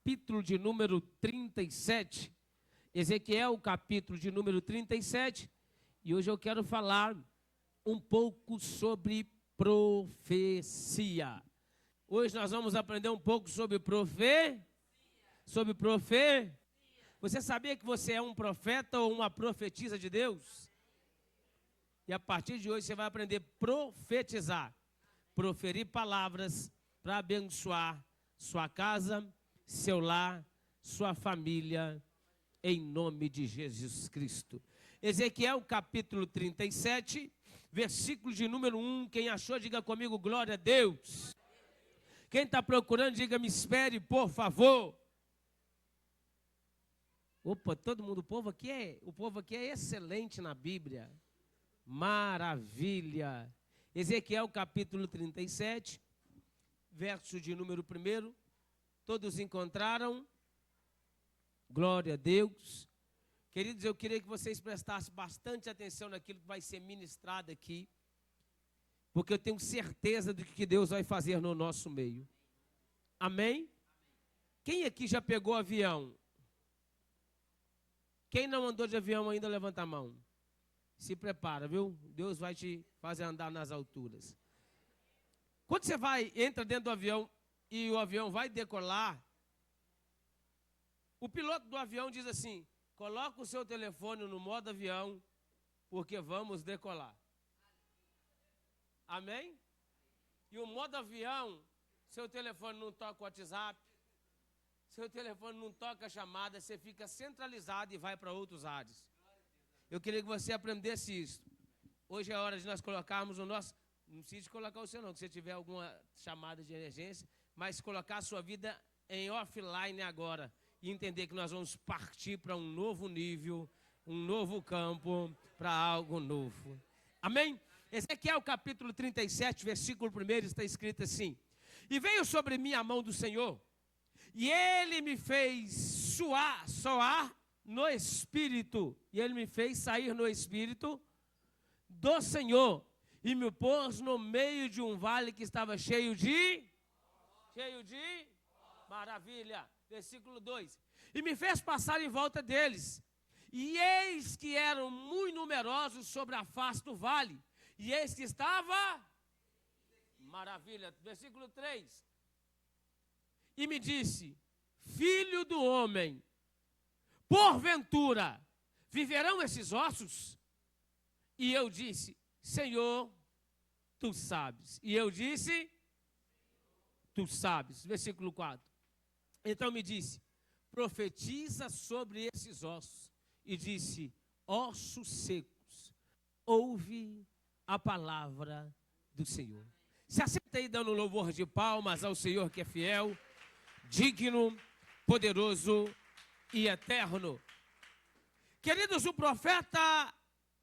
capítulo de número 37. Ezequiel, capítulo de número 37. E hoje eu quero falar um pouco sobre profecia. Hoje nós vamos aprender um pouco sobre Você sabia que você é um profeta ou uma profetisa de Deus? E a partir de hoje você vai aprender a profetizar, proferir palavras para abençoar sua casa, seu lar, sua família, em nome de Jesus Cristo. Ezequiel capítulo 37, versículo de número 1, quem achou diga comigo, glória a Deus. Quem está procurando diga, me espere por favor. Opa, todo mundo, o povo aqui é excelente na Bíblia. Maravilha. Ezequiel capítulo 37, verso de número 1. Todos encontraram? Glória a Deus. Queridos, eu queria que vocês prestassem bastante atenção naquilo que vai ser ministrado aqui, porque eu tenho certeza de que Deus vai fazer no nosso meio. Amém? Quem aqui já pegou avião? Quem não andou de avião ainda, levanta a mão. Se prepara, viu? Deus vai te fazer andar nas alturas. Quando você entra dentro do avião e o avião vai decolar, o piloto do avião diz assim, coloca o seu telefone no modo avião, porque vamos decolar. Amém? E o modo avião, seu telefone não toca o WhatsApp, seu telefone não toca a chamada, você fica centralizado e vai para outros áreas. Eu queria que você aprendesse isso. Hoje é hora de nós colocarmos o nosso... Não precisa colocar o seu não, que se tiver alguma chamada de emergência, mas colocar a sua vida em offline agora. E entender que nós vamos partir para um novo nível, um novo campo, para algo novo. Amém? Ezequiel capítulo 37, versículo 1, está escrito assim. E veio sobre mim a mão do Senhor, e ele me fez soar no Espírito, e ele me fez sair no Espírito do Senhor, e me pôs no meio de um vale que estava cheio de maravilha. Versículo 2. E me fez passar em volta deles, e eis que eram muito numerosos sobre a face do vale, e eis que estava maravilha. Versículo 3. E me disse, filho do homem, porventura viverão esses ossos? E eu disse, Senhor, tu sabes. E eu disse, tu sabes. Versículo 4. Então me disse, profetiza sobre esses ossos. E disse, ossos secos, ouve a palavra do Senhor. Se assenta aí dando louvor de palmas ao Senhor que é fiel, digno, poderoso e eterno. Queridos, o profeta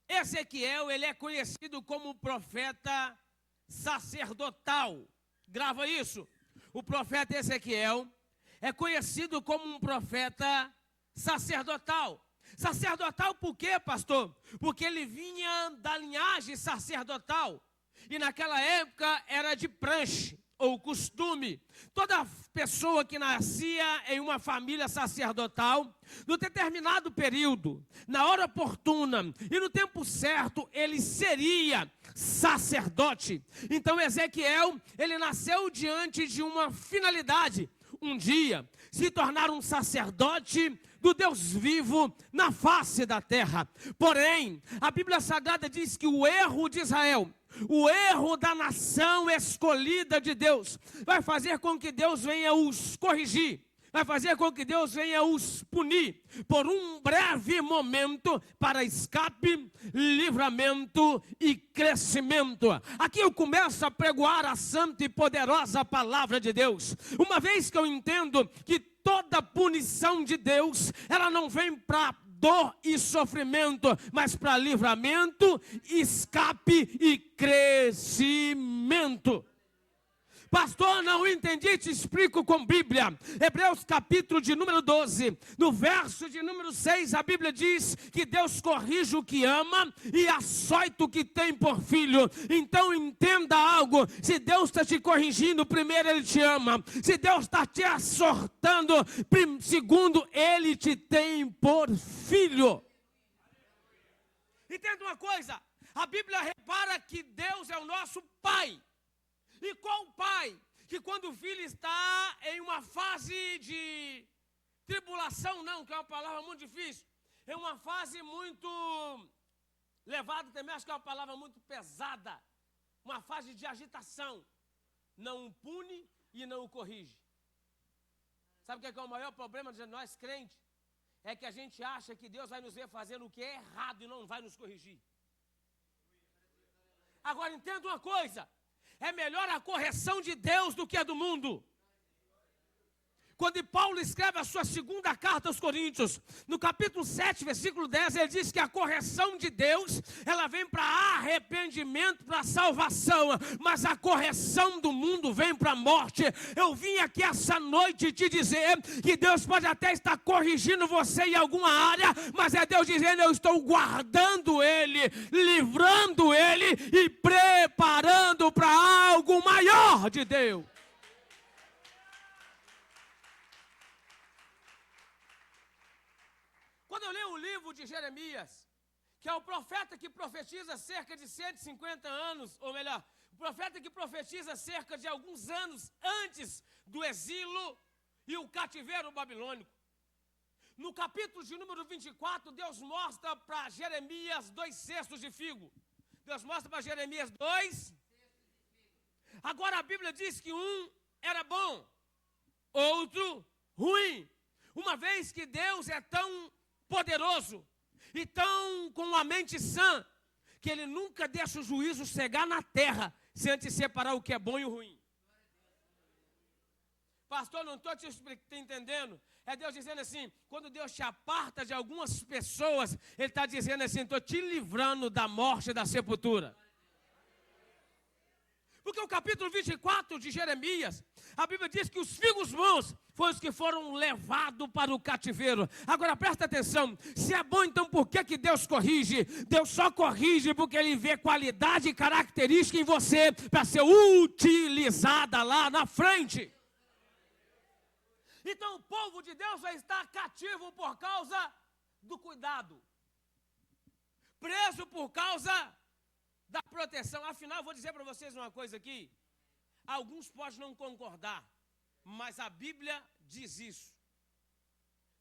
Ezequiel, ele é conhecido como profeta sacerdotal. Grava isso. O profeta Ezequiel é conhecido como um profeta sacerdotal. Sacerdotal por quê, pastor? Porque ele vinha da linhagem sacerdotal. E naquela época era de pranche, ou costume. Toda pessoa que nascia em uma família sacerdotal, no determinado período, na hora oportuna e no tempo certo, ele seria sacerdote. Então Ezequiel, ele nasceu diante de uma finalidade. Um dia, se tornar um sacerdote do Deus vivo na face da terra. Porém, a Bíblia Sagrada diz que o erro de Israel, o erro da nação escolhida de Deus, vai fazer com que Deus venha os corrigir, vai fazer com que Deus venha os punir por um breve momento para escape, livramento e crescimento. Aqui eu começo a pregoar a santa e poderosa palavra de Deus, uma vez que eu entendo que toda punição de Deus, ela não vem para dor e sofrimento, mas para livramento, escape e crescimento. Pastor, não entendi, te explico com Bíblia. Hebreus capítulo de número 12, no verso de número 6, a Bíblia diz que Deus corrige o que ama e açoita o que tem por filho. Então entenda algo, se Deus está te corrigindo, primeiro Ele te ama. Se Deus está te açoitando, segundo Ele te tem por filho. Entenda uma coisa, a Bíblia repara que Deus é o nosso Pai. E qual pai que quando o filho está em uma fase de tribulação, não, que é uma palavra muito difícil, em uma fase muito levada também, acho que é uma palavra muito pesada, uma fase de agitação, não o pune e não o corrige. Sabe o que é o maior problema de nós crentes? É que a gente acha que Deus vai nos ver fazendo o que é errado e não vai nos corrigir. Agora entenda uma coisa, é melhor a correção de Deus do que a do mundo. Quando Paulo escreve a sua segunda carta aos Coríntios, no capítulo 7, versículo 10, ele diz que a correção de Deus, ela vem para arrependimento, para salvação, mas a correção do mundo vem para a morte. Eu vim aqui essa noite te dizer que Deus pode até estar corrigindo você em alguma área, mas é Deus dizendo, eu estou guardando ele, livrando ele e preparando para algo maior de Deus. Quando eu leio o livro de Jeremias, que é o profeta que profetiza cerca de 150 anos, ou melhor, o profeta que profetiza cerca de alguns anos antes do exílio e o cativeiro babilônico. No capítulo de número 24, Deus mostra para Jeremias 2 cestos de figo. Deus mostra para Jeremias 2. Agora a Bíblia diz que um era bom, outro ruim. Uma vez que Deus é tão poderoso e tão com a mente sã, que ele nunca deixa o juízo chegar na terra, sem antes separar o que é bom e o ruim. Pastor, não estou te entendendo. É Deus dizendo assim, quando Deus te aparta de algumas pessoas, Ele está dizendo assim, estou te livrando da morte e da sepultura. Porque o capítulo 24 de Jeremias, a Bíblia diz que os figos bons foram os que foram levados para o cativeiro. Agora presta atenção, se é bom, então por que Deus corrige? Deus só corrige porque Ele vê qualidade e característica em você para ser utilizada lá na frente. Então o povo de Deus vai estar cativo por causa do cuidado, preso por causa da proteção. Afinal, vou dizer para vocês uma coisa aqui. Alguns podem não concordar, mas a Bíblia diz isso.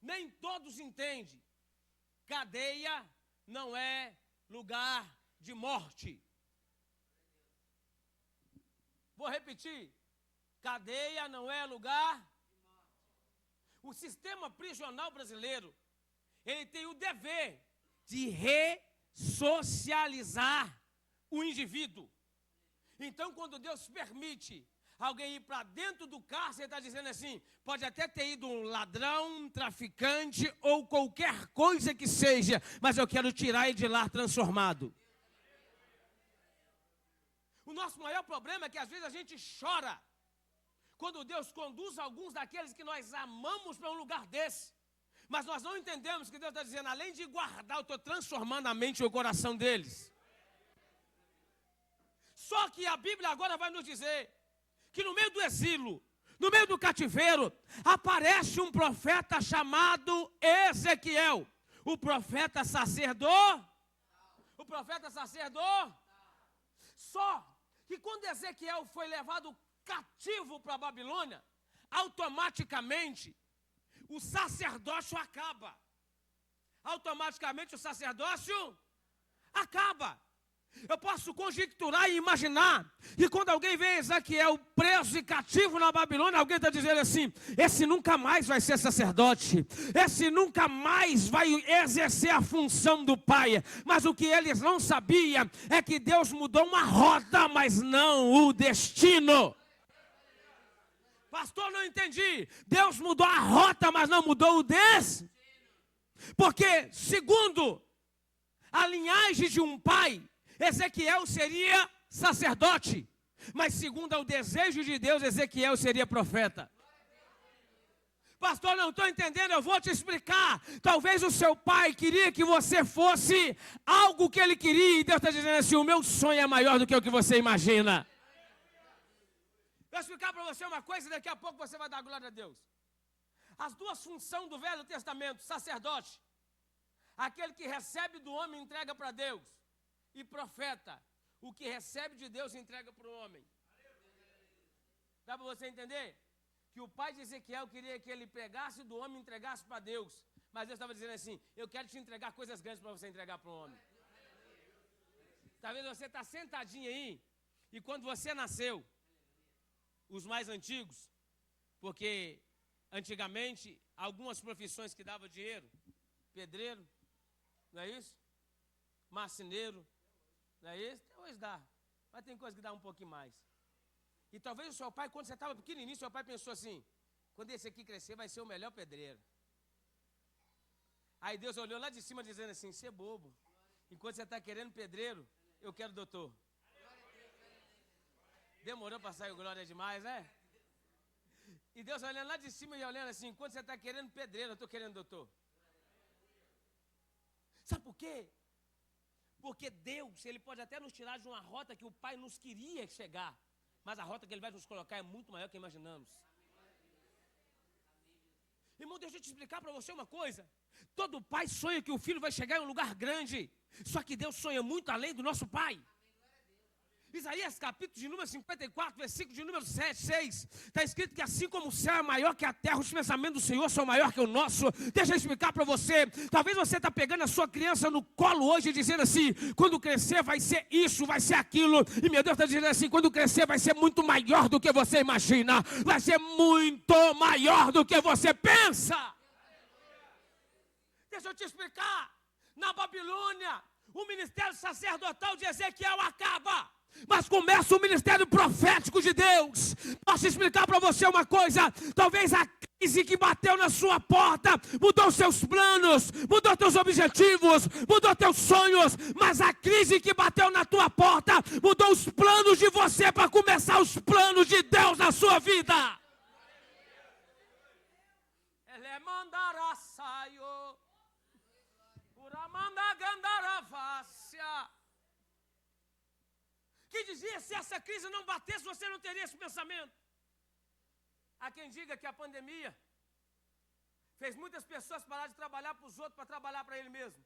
Nem todos entendem. Cadeia não é lugar de morte. Vou repetir. Cadeia não é lugar de morte. O sistema prisional brasileiro, ele tem o dever de ressocializar o indivíduo. Então, quando Deus permite alguém ir para dentro do cárcere, Ele está dizendo assim, pode até ter ido um ladrão, um traficante ou qualquer coisa que seja, mas eu quero tirar ele de lá transformado. O nosso maior problema é que às vezes a gente chora quando Deus conduz alguns daqueles que nós amamos para um lugar desse. Mas nós não entendemos que Deus está dizendo, além de guardar, eu estou transformando a mente e o coração deles. Só que a Bíblia agora vai nos dizer que no meio do exílio, no meio do cativeiro, aparece um profeta chamado Ezequiel. O profeta sacerdote. O profeta sacerdote. Só que quando Ezequiel foi levado cativo para a Babilônia, automaticamente o sacerdócio acaba. Automaticamente o sacerdócio acaba. Eu posso conjecturar e imaginar que quando alguém vê Ezequiel preso e cativo na Babilônia, alguém está dizendo assim, esse nunca mais vai ser sacerdote, esse nunca mais vai exercer a função do pai. Mas o que eles não sabiam é que Deus mudou uma rota, mas não o destino. Pastor, não entendi. Deus mudou a rota, mas não mudou o destino. Porque, segundo a linhagem de um pai, Ezequiel seria sacerdote. Mas segundo o desejo de Deus, Ezequiel seria profeta. Pastor, não estou entendendo, eu vou te explicar. Talvez o seu pai queria que você fosse algo que ele queria, e Deus está dizendo assim, o meu sonho é maior do que o que você imagina. Vou explicar para você uma coisa e daqui a pouco você vai dar glória a Deus. As duas funções do Velho Testamento, sacerdote, aquele que recebe do homem entrega para Deus, e profeta, o que recebe de Deus entrega para o homem. Dá para você entender? Que o pai de Ezequiel queria que ele pegasse do homem e entregasse para Deus. Mas Deus estava dizendo assim, eu quero te entregar coisas grandes para você entregar para o homem. Talvez você está sentadinho aí, e quando você nasceu, os mais antigos, porque antigamente, algumas profissões que davam dinheiro, pedreiro, não é isso? Marceneiro, não é isso? Hoje dá, mas tem coisa que dá um pouquinho mais. E talvez o seu pai, quando você estava pequenininho, seu pai pensou assim, quando esse aqui crescer, vai ser o melhor pedreiro. Aí Deus olhou lá de cima dizendo assim, você é bobo. Enquanto você está querendo pedreiro, eu quero doutor. Demorou para sair o glória demais, né? E Deus olhando lá de cima e olhando assim, enquanto você está querendo pedreiro, eu estou querendo doutor. Sabe por quê? Porque Deus, Ele pode até nos tirar de uma rota que o Pai nos queria chegar. Mas a rota que Ele vai nos colocar é muito maior que imaginamos. Irmão, deixa eu te explicar para você uma coisa. Todo pai sonha que o filho vai chegar em um lugar grande. Só que Deus sonha muito além do nosso pai. Isaías capítulo de número 54, versículo de número 7, 6. Está escrito que assim como o céu é maior que a terra, os pensamentos do Senhor são maior que o nosso. Deixa eu explicar para você. Talvez você está pegando a sua criança no colo hoje e dizendo assim, quando crescer vai ser isso, vai ser aquilo. E meu Deus está dizendo assim, quando crescer vai ser muito maior do que você imagina. Vai ser muito maior do que você pensa. Deixa eu te explicar. Na Babilônia, o ministério sacerdotal de Ezequiel acaba. Mas começa o ministério profético de Deus. Posso explicar para você uma coisa? Talvez a crise que bateu na sua porta mudou seus planos, mudou teus objetivos, mudou teus sonhos. Mas a crise que bateu na tua porta mudou os planos de você para começar os planos de Deus na sua vida. Ele é mandaraçaio, uramandagandaravácia. Que dizia, se essa crise não batesse, você não teria esse pensamento. Há quem diga que a pandemia fez muitas pessoas parar de trabalhar para os outros, para trabalhar para ele mesmo.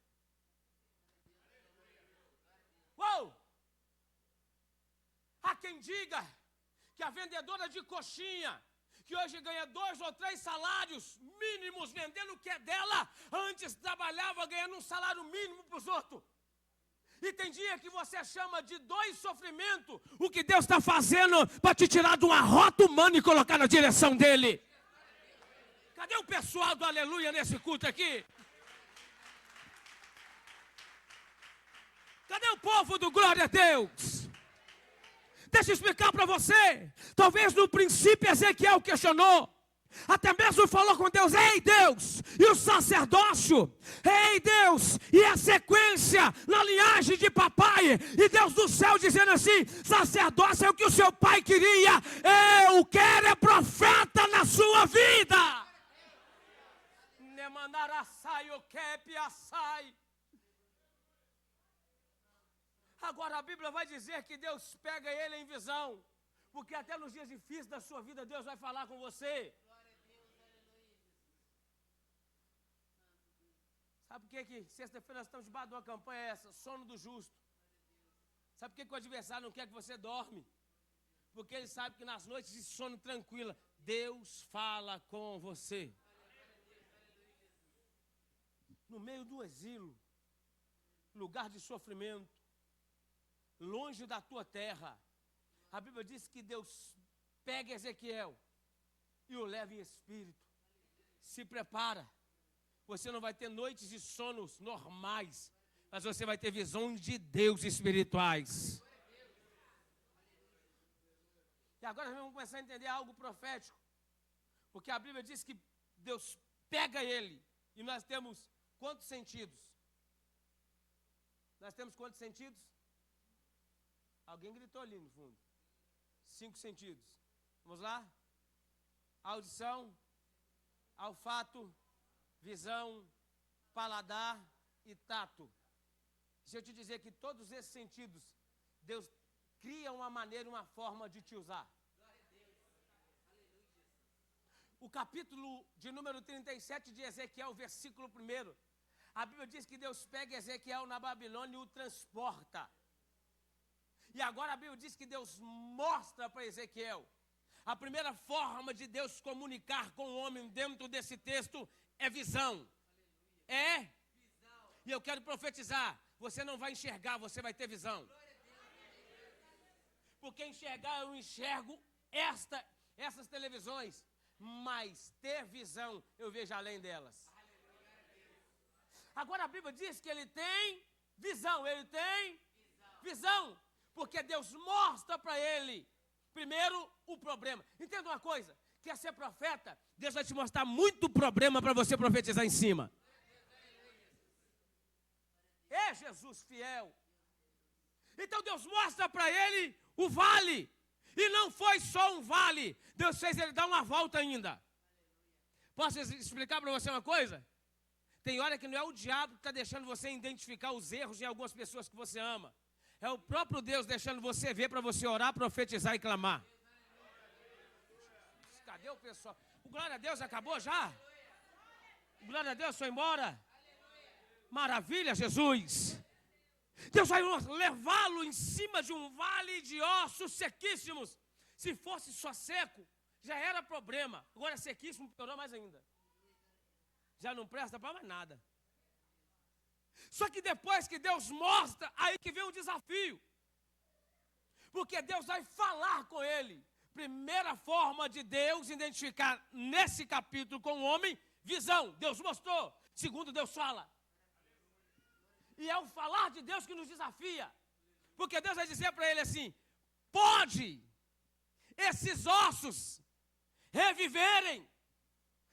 Uou! Há quem diga que a vendedora de coxinha, que hoje ganha 2 ou 3 salários mínimos vendendo o que é dela, antes trabalhava ganhando um salário mínimo para os outros. E tem dia que você chama de dor e sofrimento o que Deus está fazendo para te tirar de uma rota humana e colocar na direção dele. Cadê o pessoal do aleluia nesse culto aqui? Cadê o povo do glória a Deus? Deixa eu explicar para você. Talvez no princípio Ezequiel questionou. Até mesmo falou com Deus, ei Deus, e o sacerdócio, ei Deus, e a sequência na linhagem de papai, e Deus do céu dizendo assim, sacerdócio é o que o seu pai queria, eu quero é profeta na sua vida. Agora a Bíblia vai dizer que Deus pega ele em visão, porque até nos dias difíceis da sua vida Deus vai falar com você. Sabe por que sexta-feira nós estamos debaixo de uma campanha essa? Sono do justo. Sabe por que o adversário não quer que você dorme? Porque ele sabe que nas noites de sono tranquila, Deus fala com você. No meio do exílio, lugar de sofrimento, longe da tua terra, a Bíblia diz que Deus pega Ezequiel e o leva em espírito. Se prepara. Você não vai ter noites de sonos normais, mas você vai ter visões de Deus espirituais. E agora nós vamos começar a entender algo profético. Porque a Bíblia diz que Deus pega ele. E nós temos quantos sentidos? Nós temos quantos sentidos? Alguém gritou ali no fundo. 5 sentidos. Vamos lá? Audição, olfato, visão, paladar e tato. Se eu te dizer que todos esses sentidos, Deus cria uma maneira, uma forma de te usar. O capítulo de número 37 de Ezequiel, versículo 1, a Bíblia diz que Deus pega Ezequiel na Babilônia e o transporta. E agora a Bíblia diz que Deus mostra para Ezequiel. A primeira forma de Deus comunicar com o homem dentro desse texto é visão. É? E eu quero profetizar, você não vai enxergar, você vai ter visão. Porque enxergar, eu enxergo essas televisões, mas ter visão, eu vejo além delas. Agora a Bíblia diz que ele tem visão, ele tem visão, porque Deus mostra para ele, primeiro, o problema. Entenda uma coisa, quer ser profeta, Deus vai te mostrar muito problema para você profetizar em cima. É Jesus fiel. Então Deus mostra para ele o vale. E não foi só um vale. Deus fez ele dar uma volta ainda. Posso explicar para você uma coisa? Tem hora que não é o diabo que está deixando você identificar os erros de algumas pessoas que você ama. É o próprio Deus deixando você ver para você orar, profetizar e clamar. Cadê o pessoal? O glória a Deus acabou já? O glória a Deus foi embora? Maravilha, Jesus. Deus vai levá-lo em cima de um vale de ossos sequíssimos. Se fosse só seco, já era problema. Agora sequíssimo piorou mais ainda. Já não presta para mais nada. Só que depois que Deus mostra, aí que vem o desafio. Porque Deus vai falar com ele. Primeira forma de Deus identificar nesse capítulo com o homem, visão. Deus mostrou. Segundo, Deus fala. E é o falar de Deus que nos desafia. Porque Deus vai dizer para ele assim: pode esses ossos reviverem.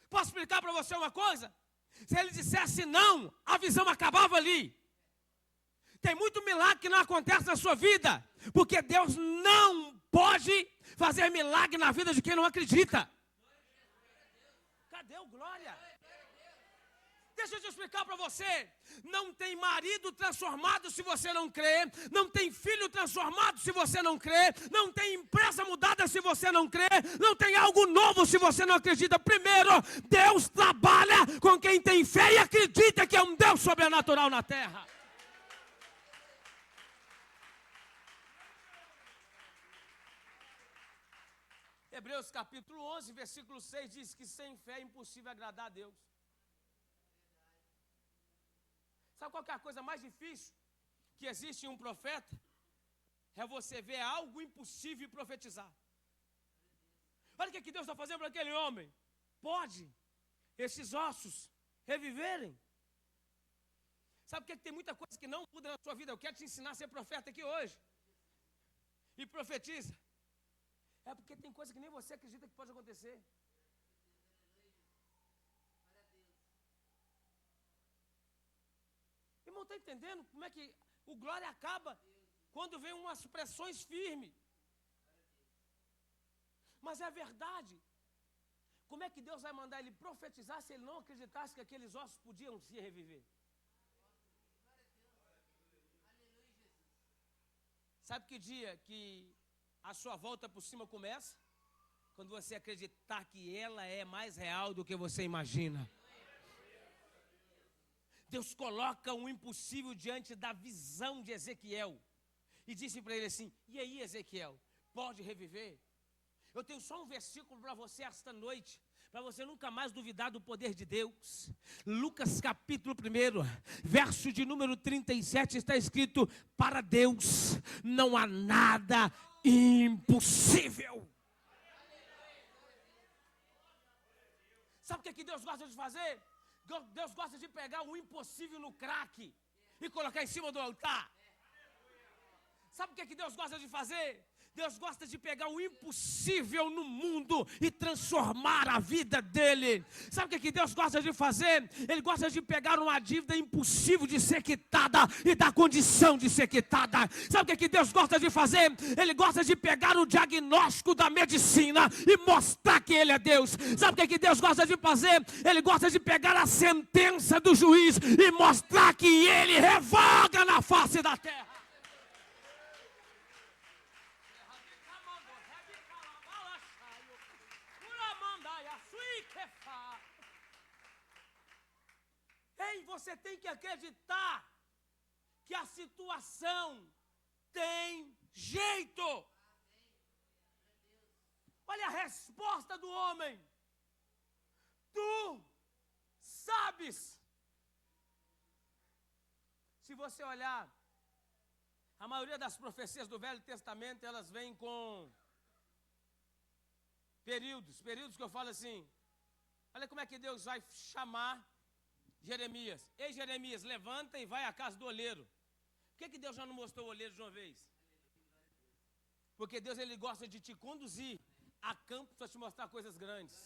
Posso explicar para você uma coisa? Se ele dissesse não, a visão acabava ali. Tem muito milagre que não acontece na sua vida, porque Deus não pode fazer milagre na vida de quem não acredita. Cadê o glória? Deixa eu te explicar para você, não tem marido transformado se você não crê, não tem filho transformado se você não crê, não tem empresa mudada se você não crê, não tem algo novo se você não acredita. Primeiro, Deus trabalha com quem tem fé e acredita que é um Deus sobrenatural na terra. Hebreus capítulo 11, versículo 6 diz que sem fé é impossível agradar a Deus. Sabe qual que é a coisa mais difícil que existe em um profeta? É você ver algo impossível e profetizar. Olha o que Deus está fazendo para aquele homem. Pode esses ossos reviverem. Sabe por que tem muita coisa que não muda na sua vida? Eu quero te ensinar a ser profeta aqui hoje. E profetiza. É porque tem coisa que nem você acredita que pode acontecer. Irmão, está entendendo como é que o glória acaba quando vem umas pressões firmes? Mas é verdade. Como é que Deus vai mandar ele profetizar se ele não acreditasse que aqueles ossos podiam se reviver? Sabe que dia que a sua volta por cima começa? Quando você acreditar que ela é mais real do que você imagina. Deus coloca um impossível diante da visão de Ezequiel. E disse para ele assim: e aí, Ezequiel, pode reviver? Eu tenho só um versículo para você esta noite, para você nunca mais duvidar do poder de Deus. Lucas capítulo 1, verso de número 37, está escrito: para Deus não há nada impossível. Sabe o que Deus gosta de fazer? Deus gosta de pegar o impossível no crack e colocar em cima do altar. Sabe o que Deus gosta de fazer? Deus gosta de pegar o impossível no mundo e transformar a vida dele. Sabe o que Deus gosta de fazer? Ele gosta de pegar uma dívida impossível de ser quitada e dar condição de ser quitada. Sabe o que Deus gosta de fazer? Ele gosta de pegar o diagnóstico da medicina e mostrar que ele é Deus. Sabe o que Deus gosta de fazer? Ele gosta de pegar a sentença do juiz e mostrar que ele revoga na face da terra. Ei, você tem que acreditar que a situação tem jeito. Olha a resposta do homem. Tu sabes. Se você olhar, a maioria das profecias do Velho Testamento, elas vêm com períodos que eu falo assim. Olha como é que Deus vai chamar Jeremias. Ei, Jeremias, levanta e vai à casa do oleiro. Por que Deus já não mostrou o oleiro de uma vez? Porque Deus, ele gosta de te conduzir a campo para te mostrar coisas grandes.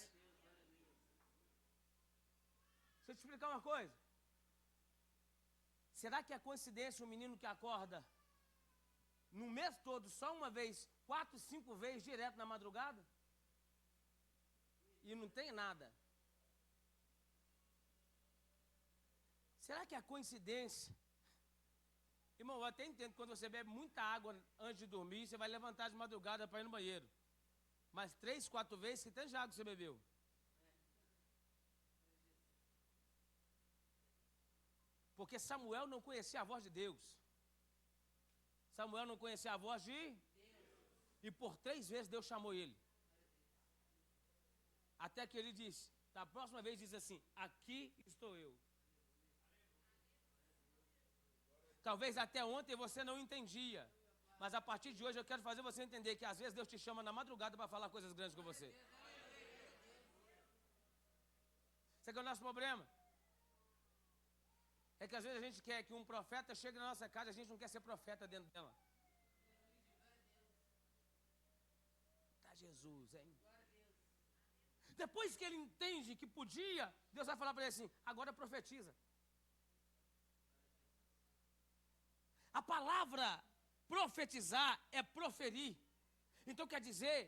Deixa eu te explicar uma coisa. Será que é coincidência um menino que acorda no mês todo, só uma vez, 4, 5 vezes, direto na madrugada? E não tem nada. Será que é coincidência? Irmão, eu até entendo que quando você bebe muita água antes de dormir, você vai levantar de madrugada para ir no banheiro. Mas 3, 4 vezes, que tanto de água você bebeu? Porque Samuel não conhecia a voz de Deus. Samuel não conhecia a voz de Deus. E por 3 vezes Deus chamou ele. Até que ele disse, da próxima vez diz assim, aqui estou eu. Talvez até ontem você não entendia. Mas a partir de hoje eu quero fazer você entender que às vezes Deus te chama na madrugada para falar coisas grandes com você. Sabe qual é o nosso problema? É que às vezes a gente quer que um profeta chegue na nossa casa, a gente não quer ser profeta dentro dela. Tá Jesus, hein? Depois que ele entende que podia, Deus vai falar para ele assim, agora profetiza. A palavra profetizar é proferir. Então quer dizer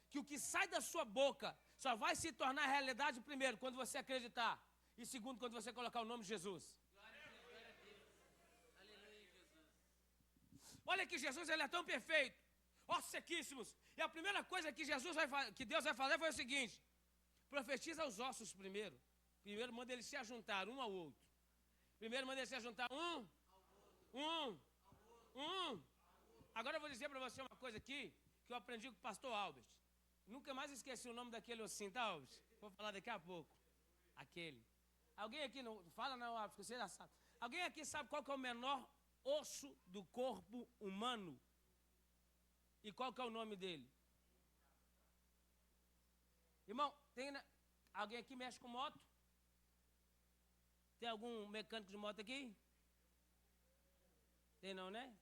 que o que sai da sua boca só vai se tornar realidade primeiro, quando você acreditar. E segundo, quando você colocar o nome de Jesus. Olha que Jesus, ele é tão perfeito. Ossos sequíssimos. E a primeira coisa que Deus vai fazer foi o seguinte. Profetiza os ossos primeiro. Primeiro manda eles se ajuntar um ao outro. Primeiro manda eles se ajuntar um. Agora eu vou dizer para você uma coisa aqui, que eu aprendi com o pastor Albert. Nunca mais esqueci o nome daquele ossinho, tá, Albert? Vou falar daqui a pouco. Aquele. Alguém aqui, não fala não, Albert, você já sabe. Alguém aqui sabe qual que é o menor osso do corpo humano? E qual que é o nome dele? Irmão, alguém aqui mexe com moto? Tem algum mecânico de moto aqui? Tem não, né?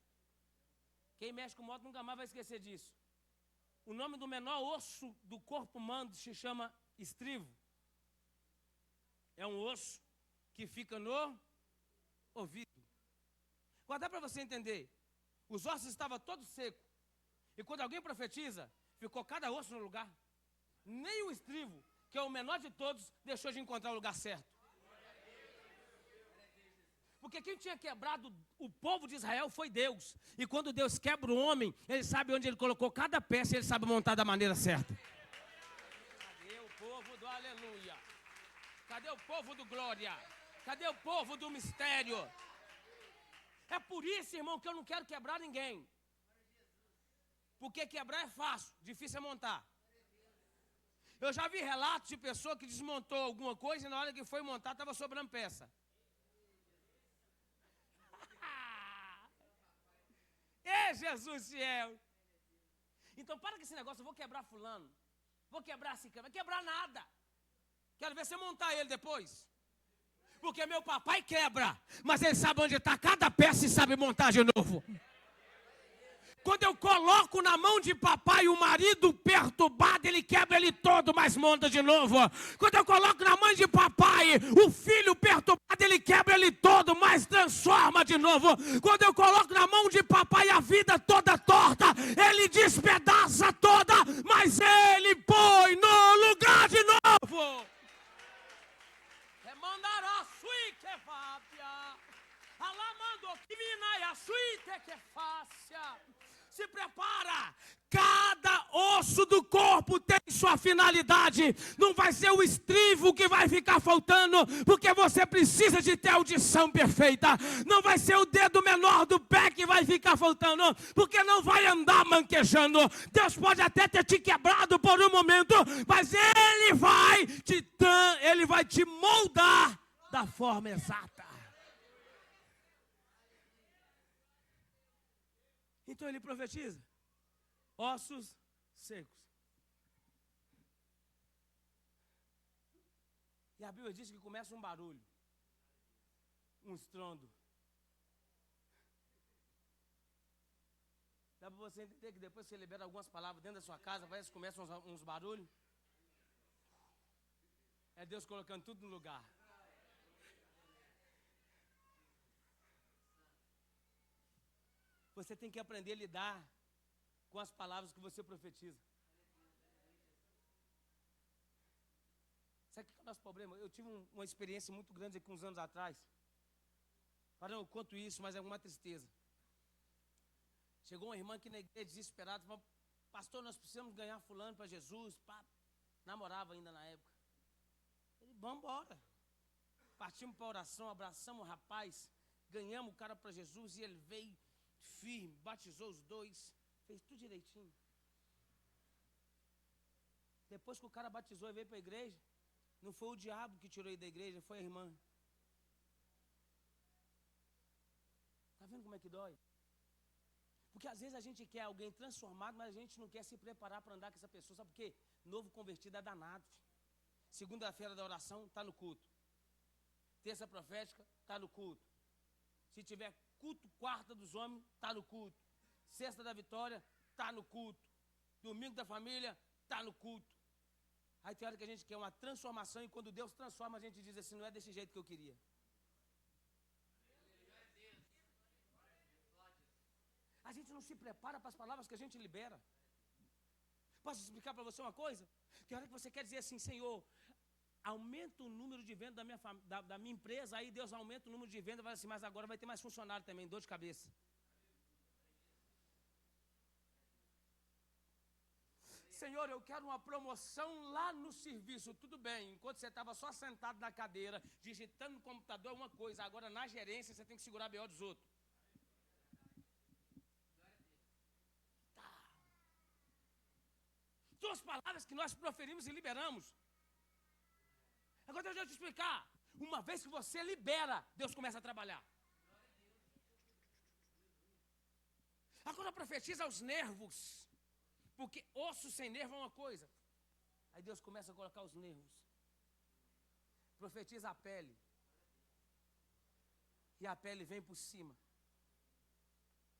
Quem mexe com moto nunca mais vai esquecer disso. O nome do menor osso do corpo humano se chama estrivo. É um osso que fica no ouvido. Agora dá para você entender. Os ossos estavam todos secos. E quando alguém profetiza, ficou cada osso no lugar. Nem o estrivo, que é o menor de todos, deixou de encontrar o lugar certo. Porque quem tinha quebrado o povo de Israel foi Deus. E quando Deus quebra o homem, ele sabe onde ele colocou cada peça e ele sabe montar da maneira certa. Cadê o povo do aleluia? Cadê o povo do glória? Cadê o povo do mistério? É por isso, irmão, que eu não quero quebrar ninguém. Porque quebrar é fácil, difícil é montar. Eu já vi relatos de pessoa que desmontou alguma coisa e na hora que foi montar estava sobrando peça. É Jesus fiel. Então para com esse negócio, eu vou quebrar fulano. Vou quebrar assim, vai quebrar nada. Quero ver você montar ele depois. Porque meu papai quebra, mas ele sabe onde está cada peça e sabe montar de novo. Quando eu coloco na mão de papai o marido perturbado, ele quebra ele todo, mas monta de novo. Quando eu coloco na mão de papai o filho perturbado, ele quebra ele todo, mas transforma de novo. Quando eu coloco na mão de papai a vida toda torta, ele despedaça toda, mas ele põe no lugar de novo. Se prepara, cada osso do corpo tem sua finalidade. Não vai ser o estrivo que vai ficar faltando, porque você precisa de ter audição perfeita. Não vai ser o dedo menor do pé que vai ficar faltando, porque não vai andar manquejando. Deus pode até ter te quebrado por um momento, mas Ele vai te moldar da forma exata. Então ele profetiza: ossos secos. E a Bíblia diz que começa um barulho, um estrondo. Dá para você entender que depois que você libera algumas palavras dentro da sua casa, parece que começam uns barulhos? É Deus colocando tudo no lugar. Você tem que aprender a lidar com as palavras que você profetiza. Sabe o que é o nosso problema? Eu tive uma experiência muito grande aqui uns anos atrás. Parão, eu conto isso, mas é uma tristeza. Chegou uma irmã aqui na igreja desesperada, falou: pastor, nós precisamos ganhar fulano para Jesus. Pá, namorava ainda na época. Ele: vamos embora. Partimos para a oração, abraçamos o rapaz, ganhamos o cara para Jesus e ele veio firme, batizou os dois, fez tudo direitinho. Depois que o cara batizou e veio para a igreja, não foi o diabo que tirou ele da igreja, foi a irmã. Está vendo como é que dói? Porque às vezes a gente quer alguém transformado, mas a gente não quer se preparar para andar com essa pessoa. Sabe por quê? Novo convertido é danado. Segunda-feira da oração, está no culto. Terça profética, está no culto. Se tiver culto quarta dos homens, está no culto. Sexta da vitória, está no culto. Domingo da família, está no culto. Aí tem hora que a gente quer uma transformação e quando Deus transforma, a gente diz assim: não é desse jeito que eu queria. A gente não se prepara para as palavras que a gente libera. Posso explicar para você uma coisa? Tem hora que você quer dizer assim: Senhor, aumenta o número de vendas da minha empresa. Aí Deus aumenta o número de vendas e vai assim: mas agora vai ter mais funcionário também, dor de cabeça. Senhor, eu quero uma promoção lá no serviço. Tudo bem, enquanto você estava só sentado na cadeira, digitando no computador é uma coisa, agora na gerência você tem que segurar a B.O. dos outros. Tá. São as palavras que nós proferimos e liberamos. Agora deixa eu te explicar. Uma vez que você libera, Deus começa a trabalhar. Agora profetiza os nervos. Porque osso sem nervo é uma coisa. Aí Deus começa a colocar os nervos. Profetiza a pele. E a pele vem por cima.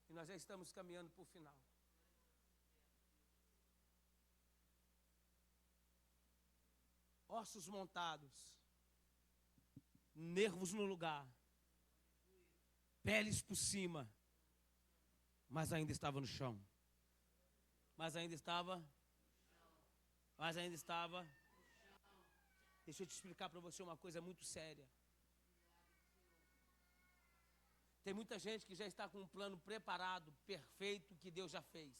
E nós já estamos caminhando para o final. Ossos montados. Nervos no lugar. Peles por cima. Mas ainda estava no chão. Mas ainda estava. Deixa eu te explicar para você uma coisa muito séria. Tem muita gente que já está com um plano preparado, perfeito, que Deus já fez.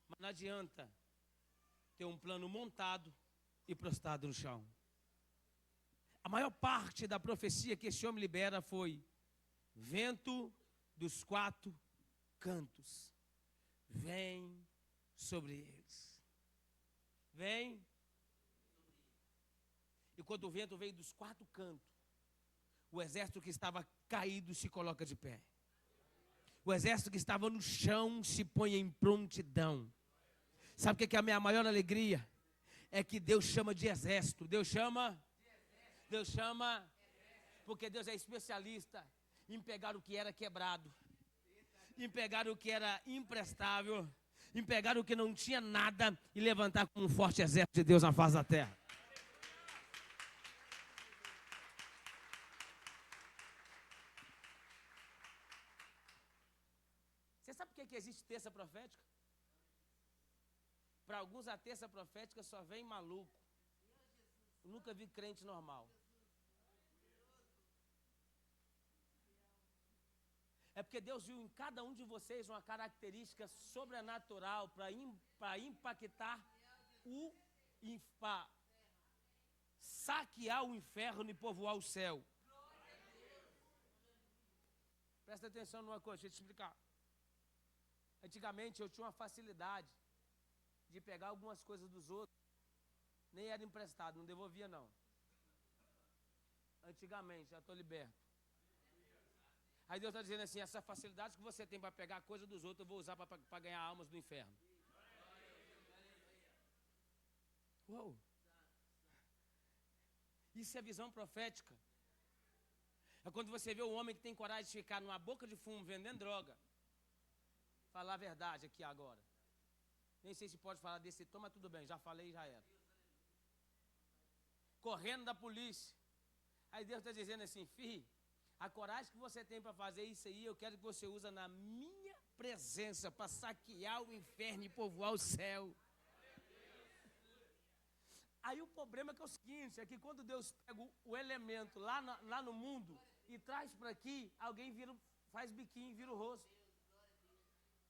Mas não adianta ter um plano montado e prostrado no chão. A maior parte da profecia que esse homem libera foi: vento dos quatro cantos, vem sobre eles. Vem. E quando o vento veio dos quatro cantos, o exército que estava caído se coloca de pé. O exército que estava no chão se põe em prontidão. Sabe o que é a minha maior alegria? É que Deus chama de exército. Deus chama, porque Deus é especialista em pegar o que era quebrado em pegar o que era imprestável, em pegar o que não tinha nada e levantar como um forte exército de Deus na face da terra. Você sabe por que existe terça profética? Para alguns a terça profética só vem maluco. Eu nunca vi crente normal. É porque Deus viu em cada um de vocês uma característica sobrenatural para impactar para saquear o inferno e povoar o céu. Presta atenção numa coisa, deixa eu te explicar. Antigamente eu tinha uma facilidade de pegar algumas coisas dos outros, nem era emprestado, não devolvia não. Antigamente, já estou liberto. Aí Deus está dizendo assim, essa facilidade que você tem para pegar a coisa dos outros, eu vou usar para ganhar almas do inferno. Uou! Isso é visão profética. É quando você vê o homem que tem coragem de ficar numa boca de fumo vendendo droga. Falar a verdade aqui agora. Nem sei se pode falar desse tom, mas tudo bem, já falei e já era. Correndo da polícia. Aí Deus está dizendo assim, filho, a coragem que você tem para fazer isso aí, eu quero que você use na minha presença para saquear o inferno e povoar o céu. Aí o problema é que é o seguinte, é que quando Deus pega o elemento lá no mundo e traz para aqui, alguém faz biquinho e vira o rosto.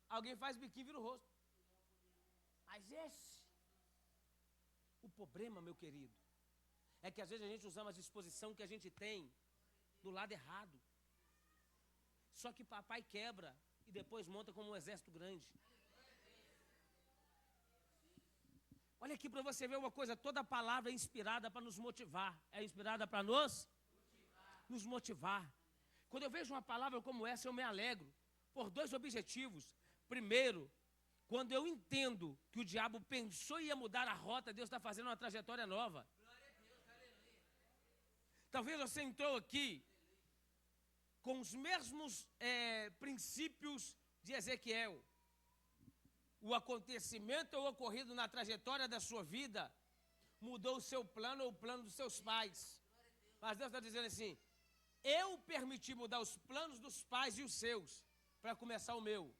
Alguém faz biquinho e vira o rosto. Mas o problema, meu querido, é que às vezes a gente usa uma disposição que a gente tem do lado errado. Só que papai quebra e depois monta como um exército grande. Olha aqui para você ver uma coisa, toda palavra é inspirada para nos motivar. É inspirada para nos motivar. Quando eu vejo uma palavra como essa, eu me alegro. Por dois objetivos. Primeiro, quando eu entendo que o diabo pensou e ia mudar a rota, Deus está fazendo uma trajetória nova. Talvez você entrou aqui com os mesmos princípios de Ezequiel. O acontecimento ou ocorrido na trajetória da sua vida mudou o seu plano ou o plano dos seus pais. Mas Deus está dizendo assim, eu permiti mudar os planos dos pais e os seus, para começar o meu.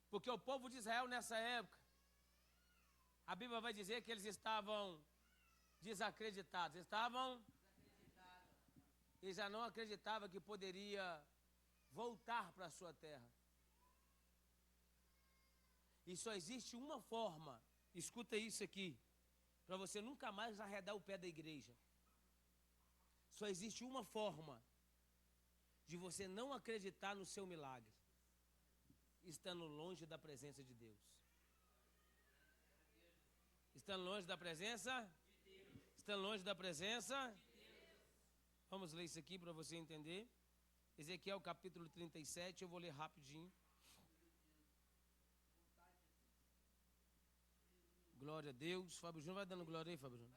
Porque o povo de Israel nessa época, a Bíblia vai dizer que eles estavam desacreditados. Eles já não acreditavam que poderia voltar para a sua terra. E só existe uma forma, escuta isso aqui, para você nunca mais arredar o pé da igreja. Só existe uma forma de você não acreditar no seu milagre, estando longe da presença de Deus. Estando longe da presença? Estando longe da presença? Vamos ler isso aqui para você entender. Ezequiel capítulo 37, eu vou ler rapidinho. Glória a Deus. Fábio Júnior, vai dando glória aí, Fábio Júnior.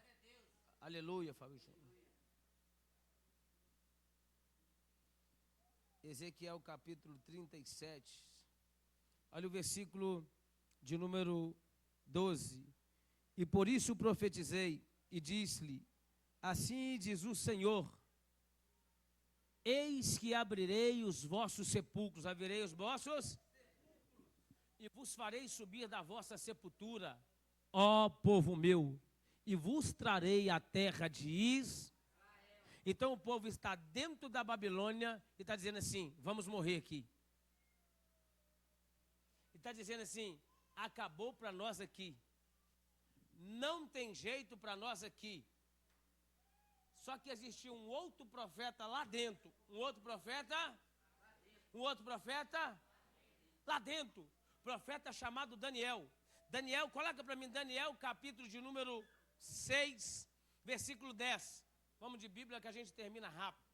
Aleluia, Fábio Júnior. Ezequiel capítulo 37. Olha o versículo de número 12. E por isso profetizei e disse-lhe, assim diz o Senhor, eis que abrirei os vossos sepulcros, abrirei os vossos e vos farei subir da vossa sepultura, ó povo meu, e vos trarei a terra de Israel. Então o povo está dentro da Babilônia e está dizendo assim, vamos morrer aqui. E está dizendo assim, acabou para nós aqui. Não tem jeito para nós aqui. Só que existia um outro profeta lá dentro. Um outro profeta lá dentro. Profeta chamado Daniel. Daniel, coloca para mim Daniel, capítulo de número 6, versículo 10. Vamos de Bíblia que a gente termina rápido.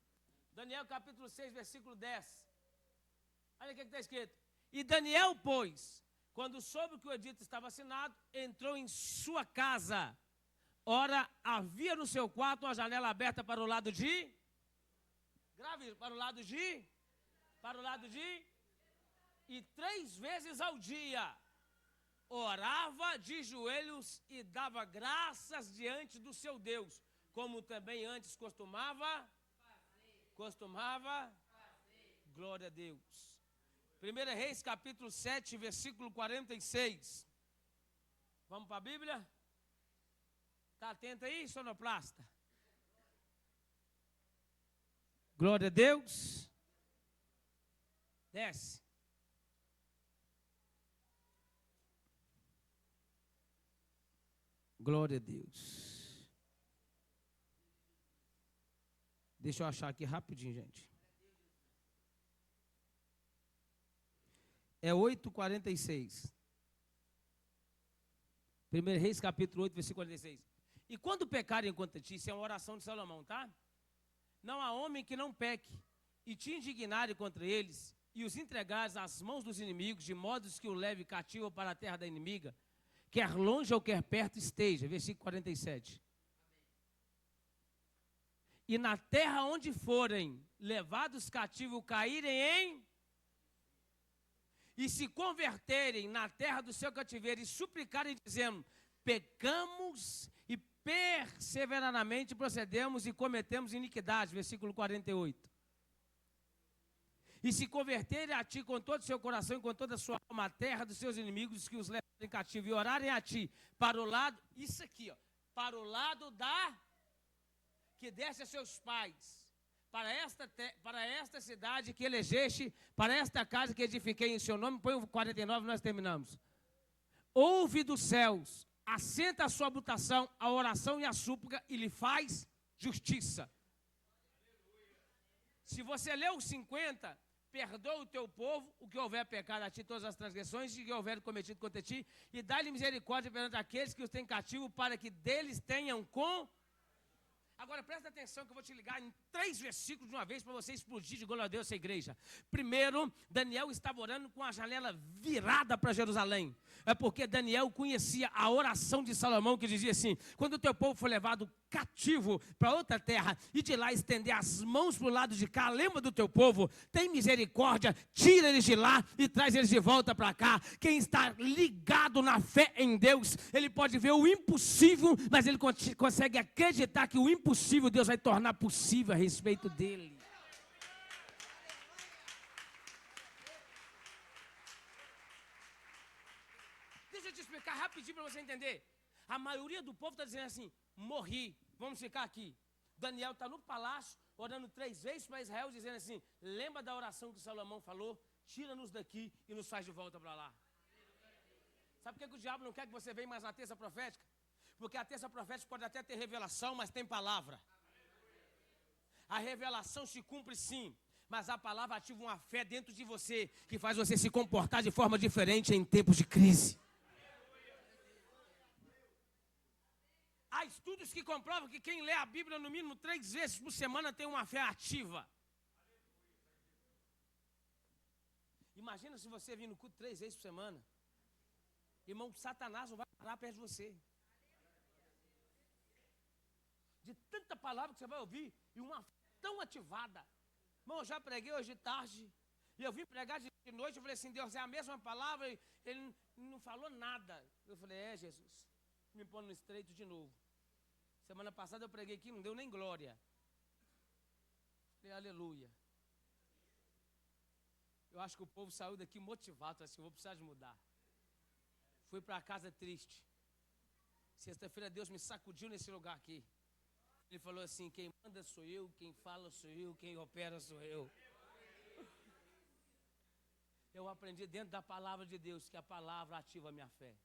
Daniel, capítulo 6, versículo 10. Olha o que está escrito. E Daniel, pois, quando soube que o edito estava assinado, entrou em sua casa. Ora, havia no seu quarto uma janela aberta para o lado de Grave para o lado de. Para o lado de. E 3 vezes ao dia orava de joelhos e dava graças diante do seu Deus, como também antes costumava. Glória a Deus. 1 Reis, capítulo 7, versículo 46. Vamos para a Bíblia? Está atento aí, sonoplasta? Glória a Deus. Desce. Glória a Deus. Deixa eu achar aqui rapidinho, gente. É 8:46. 1 Reis, capítulo 8, versículo 46. E quando pecarem contra ti, isso é uma oração de Salomão, tá? Não há homem que não peque, e te indignare contra eles, e os entregares às mãos dos inimigos, de modo que o leve cativo para a terra da inimiga, quer longe ou quer perto esteja. Versículo 47. E na terra onde forem levados cativos, caírem em... E se converterem na terra do seu cativeiro e suplicarem, dizendo, pecamos e perseveradamente procedemos e cometemos iniquidade. Versículo 48. E se converterem a ti com todo o seu coração e com toda a sua alma, a terra dos seus inimigos que os levarem cativo, e orarem a ti para o lado, isso aqui, ó, para o lado da, que desce a seus pais, para esta cidade que elegeste, para esta casa que edifiquei em seu nome. Põe o 49, nós terminamos. Ouve dos céus, assenta a sua habitação, a oração e a súplica, e lhe faz justiça. Se você leu os 50, perdoa o teu povo, o que houver pecado a ti, todas as transgressões, e que houver cometido contra ti, e dá-lhe misericórdia perante aqueles que os têm cativo, para que deles tenham com... Agora presta atenção que eu vou te ligar em 3 versículos de uma vez para você explodir de glória a Deus essa igreja. Primeiro, Daniel estava orando com a janela virada para Jerusalém. É porque Daniel conhecia a oração de Salomão, que dizia assim: quando o teu povo for levado cativo para outra terra e de lá estender as mãos para o lado de cá, lembra do teu povo, tem misericórdia, tira eles de lá e traz eles de volta para cá. Quem está ligado na fé em Deus, ele pode ver o impossível, mas ele consegue acreditar que o impossível Deus vai tornar possível a respeito dele. Deixa eu te explicar rapidinho para você entender. A maioria do povo está dizendo assim: morri, vamos ficar aqui. Daniel está no palácio, orando 3 vezes para Israel, dizendo assim: lembra da oração que Salomão falou? Tira-nos daqui e nos faz de volta para lá. Sabe por que o diabo não quer que você venha mais na terça profética? Porque a terça profética pode até ter revelação, mas tem palavra. A revelação se cumpre sim, mas a palavra ativa uma fé dentro de você, que faz você se comportar de forma diferente em tempos de crise. Há estudos que comprovam que quem lê a Bíblia no mínimo 3 vezes por semana tem uma fé ativa. Imagina se você vir no culto 3 vezes por semana. Irmão, Satanás não vai parar perto de você. De tanta palavra que você vai ouvir, e uma fé tão ativada. Irmão, eu já preguei hoje de tarde, e eu vim pregar de noite, eu falei assim: Deus, é a mesma palavra, e ele não falou nada. Eu falei: é, Jesus, me põe no estreito de novo. Semana passada eu preguei aqui, não deu nem glória. Falei: aleluia. Eu acho que o povo saiu daqui motivado, assim: eu vou precisar de mudar. Fui para casa triste. Sexta-feira Deus me sacudiu nesse lugar aqui. Ele falou assim: quem manda sou eu, quem fala sou eu, quem opera sou eu. Eu aprendi dentro da palavra de Deus que a palavra ativa a minha fé.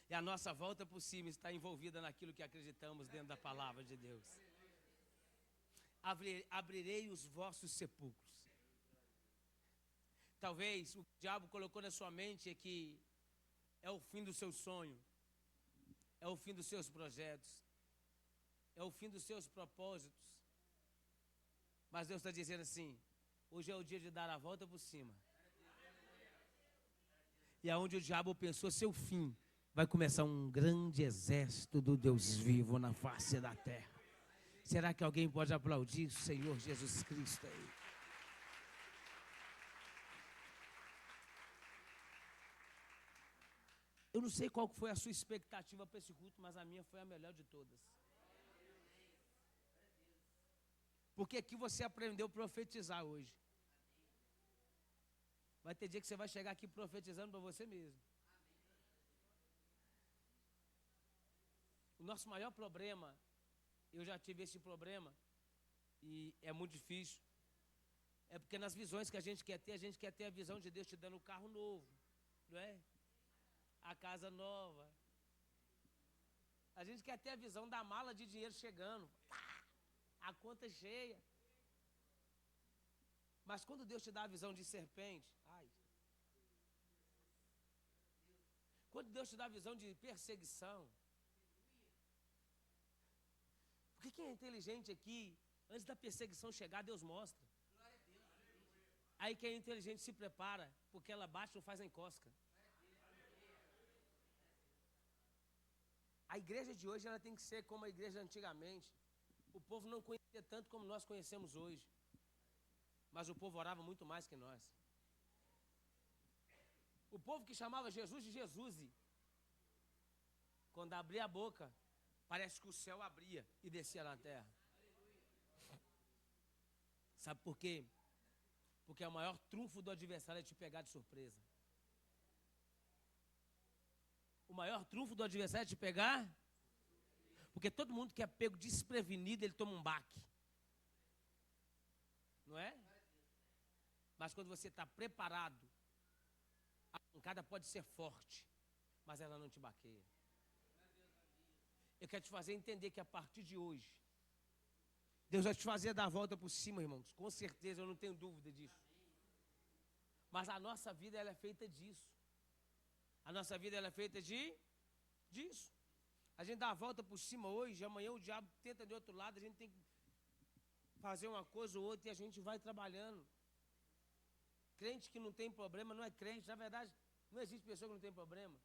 E a nossa volta por cima está envolvida naquilo que acreditamos dentro da palavra de Deus. Abrirei os vossos sepulcros. Talvez o que o diabo colocou na sua mente é que é o fim do seu sonho, é o fim dos seus projetos, é o fim dos seus propósitos. Mas Deus está dizendo assim: hoje é o dia de dar a volta por cima. E aonde o diabo pensou seu fim, vai começar um grande exército do Deus vivo na face da terra. Será que alguém pode aplaudir o Senhor Jesus Cristo aí? Eu não sei qual foi a sua expectativa para esse culto, mas a minha foi a melhor de todas. Porque aqui você aprendeu a profetizar hoje. Vai ter dia que você vai chegar aqui profetizando para você mesmo. O nosso maior problema, eu já tive esse problema, e é muito difícil, é porque nas visões que a gente quer ter a visão de Deus te dando um carro novo, não é? A casa nova. A gente quer ter a visão da mala de dinheiro chegando, a conta cheia. Mas quando Deus te dá a visão de serpente, quando Deus te dá a visão de perseguição, porque quem é inteligente aqui, antes da perseguição chegar, Deus mostra. Aí quem é inteligente se prepara, porque ela bate, não faz a encosca. A igreja de hoje ela tem que ser como a igreja antigamente. O povo não conhecia tanto como nós conhecemos hoje. Mas o povo orava muito mais que nós. O povo que chamava Jesus de Jesus, quando abria a boca, parece que o céu abria e descia na terra. Sabe por quê? Porque o maior trunfo do adversário é te pegar de surpresa. O maior trunfo do adversário é te pegar, porque todo mundo que é pego desprevenido, ele toma um baque. Não é? Mas quando você está preparado, a pancada pode ser forte, mas ela não te baqueia. Eu quero te fazer entender que a partir de hoje, Deus vai te fazer dar a volta por cima, irmãos. Com certeza, eu não tenho dúvida disso. Mas a nossa vida, ela é feita disso. A nossa vida, ela é feita disso. A gente dá a volta por cima hoje, amanhã o diabo tenta de outro lado, a gente tem que fazer uma coisa ou outra e a gente vai trabalhando. Crente que não tem problema não é crente. Na verdade, não existe pessoa que não tem problema.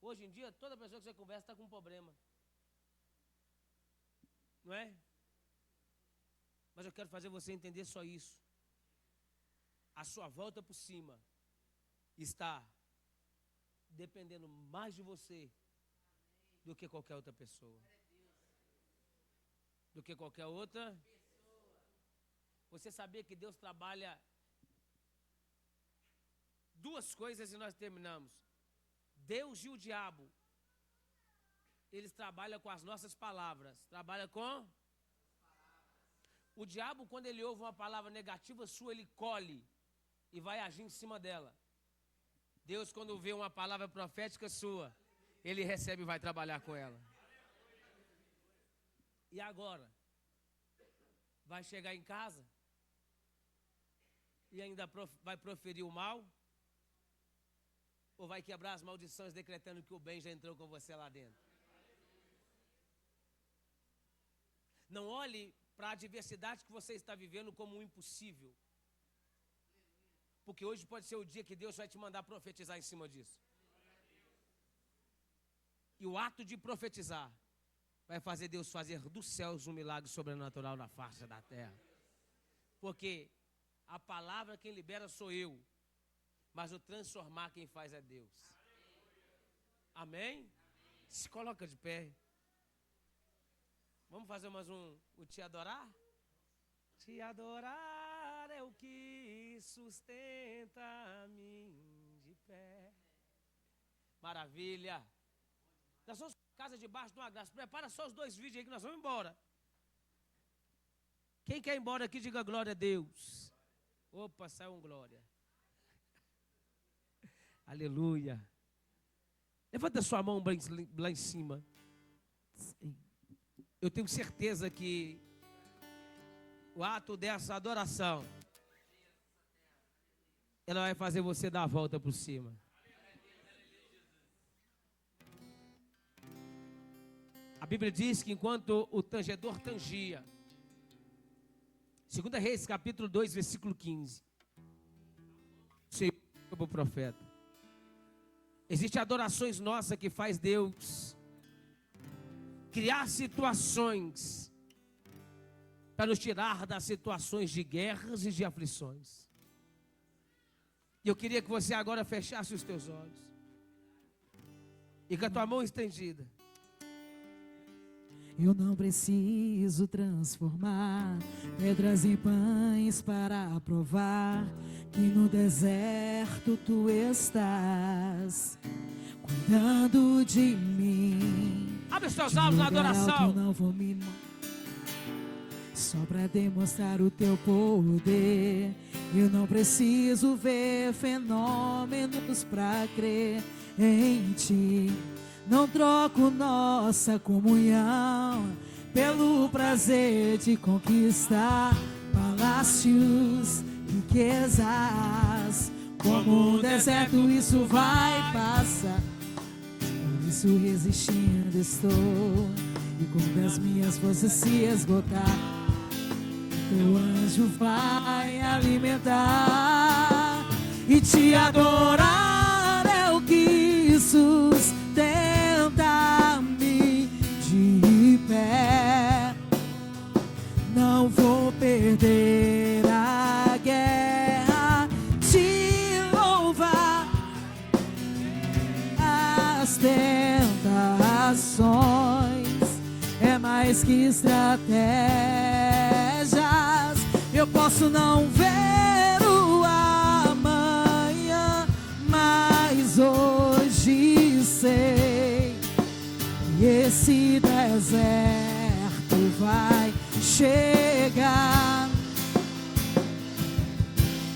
Hoje em dia, toda pessoa que você conversa está com um problema. Não é? Mas eu quero fazer você entender só isso. A sua volta por cima está dependendo mais de você do que qualquer outra pessoa. Do que qualquer outra. Você sabia que Deus trabalha duas coisas e nós terminamos. Deus e o diabo, eles trabalham com as nossas palavras. Trabalham com? O diabo, quando ele ouve uma palavra negativa sua, ele colhe e vai agir em cima dela. Deus, quando vê uma palavra profética sua, ele recebe e vai trabalhar com ela. E agora? Vai chegar em casa e ainda vai proferir o mal? Ou vai quebrar as maldições decretando que o bem já entrou com você lá dentro? Não olhe para a adversidade que você está vivendo como um impossível. Porque hoje pode ser o dia que Deus vai te mandar profetizar em cima disso. E o ato de profetizar vai fazer Deus fazer dos céus um milagre sobrenatural na face da terra. Porque a palavra quem libera sou eu, mas o transformar quem faz é Deus. Amém? Se coloca de pé. Vamos fazer mais o Te Adorar? Te adorar é o que sustenta a mim de pé. Maravilha. Nós somos casa debaixo de uma graça. Prepara só os 2 vídeos aí que nós vamos embora. Quem quer ir embora aqui, diga glória a Deus. Opa, saiu um glória. Aleluia. Levanta sua mão lá em cima. Eu tenho certeza que o ato dessa adoração, ela vai fazer você dar a volta por cima. A Bíblia diz que enquanto o tangedor tangia, 2 Reis, capítulo 2, versículo 15, Senhor, como profeta, existem adorações nossas que faz Deus criar situações para nos tirar das situações de guerras e de aflições. E eu queria que você agora fechasse os teus olhos e com a tua mão estendida. Eu não preciso transformar pedras em pães para provar que no deserto tu estás cuidando de mim. Abre os teus olhos na adoração. Não vou me... Só para demonstrar o teu poder. Eu não preciso ver fenômenos para crer em ti. Não troco nossa comunhão pelo prazer de conquistar palácios, riquezas. Como um deserto isso vai passar. Por isso resistindo estou. E quando as minhas forças se esgotar, teu anjo vai alimentar. E te adorar é o que sustenta-me de pé. Não vou perder a guerra, te louvar. As tentações é mais que estratégias. Eu posso não ver o amanhã, mas hoje sei que esse deserto vai chegar.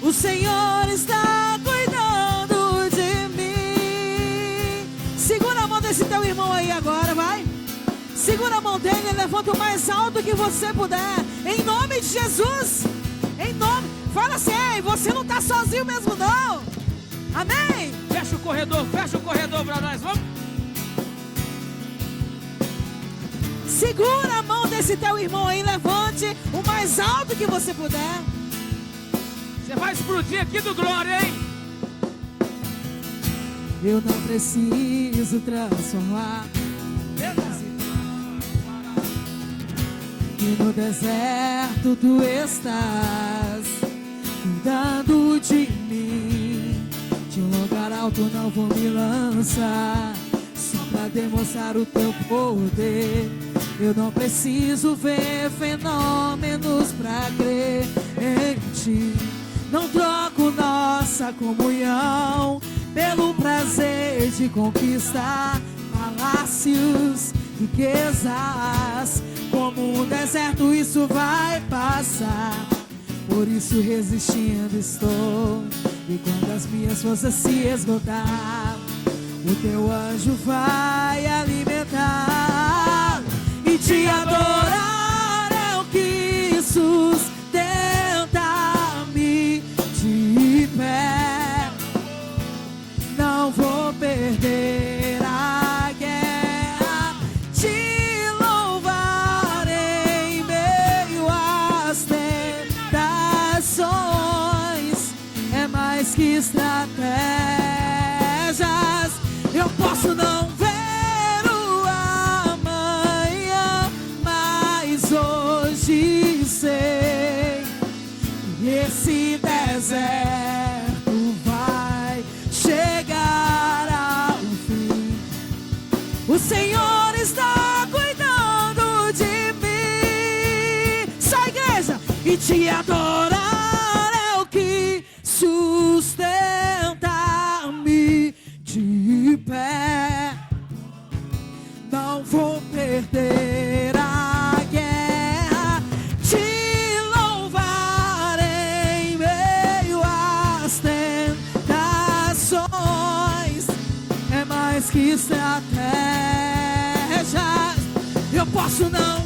O Senhor está cuidando de mim. Segura a mão desse teu irmão aí agora, vai. Segura a mão dele e levanta o mais alto que você puder. Em nome de Jesus. Em nome. Fala assim, ei, você não está sozinho mesmo não. Amém. Fecha o corredor para nós, vamos. Segura a mão desse teu irmão aí, levante o mais alto que você puder. Você vai explodir aqui do glória, hein? Eu não preciso transformar. E no deserto tu estás cuidando de mim. De um lugar alto não vou me lançar, só pra demonstrar o teu poder. Eu não preciso ver fenômenos pra crer em ti. Não troco nossa comunhão pelo prazer de conquistar palácios, riquezas. Como um deserto isso vai passar. Por isso resistindo estou. E quando as minhas forças se esgotar, o teu anjo vai alimentar. E te adorar é o que sustenta-me de pé. Não vou perder a guerra, te louvar em meio às tentações. É mais que estratégias. Eu posso não ver o amanhã, mas hoje sei que esse deserto vai chegar ao fim. O Senhor está cuidando de mim. Só igreja. E te adorar é o que sustenta-me de pé. Não vou perder a guerra, te louvar em meio às tentações. É mais que estratégias. Eu posso não